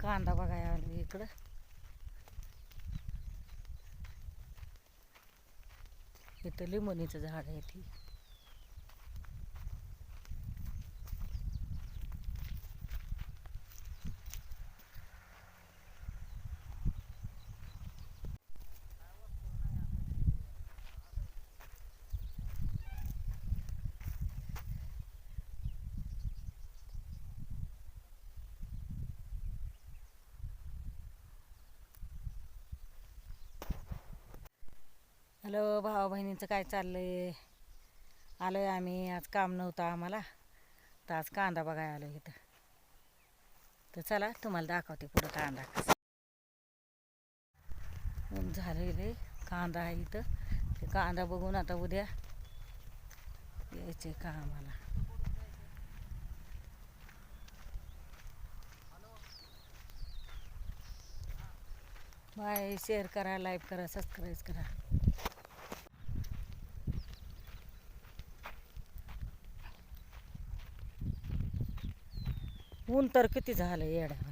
कांदा बघायला आलो इकडं. इथं लिंबणीचं झाड आहे ती. हॅलो भावा बहिणींचं काय चाललंय? आलोय आम्ही. आज काम नव्हतं आम्हाला, तर आज कांदा बघायला आलो इथं. तर चला तुम्हाला दाखवते पुढं कांदा कसा झालेलं. कांदा आहे इथं. ते कांदा बघून आता उद्या यायचे का आम्हाला. बाय. शेअर करा, लाईक करा, सबस्क्राईब करा. ऊन तर किती झालं येडा.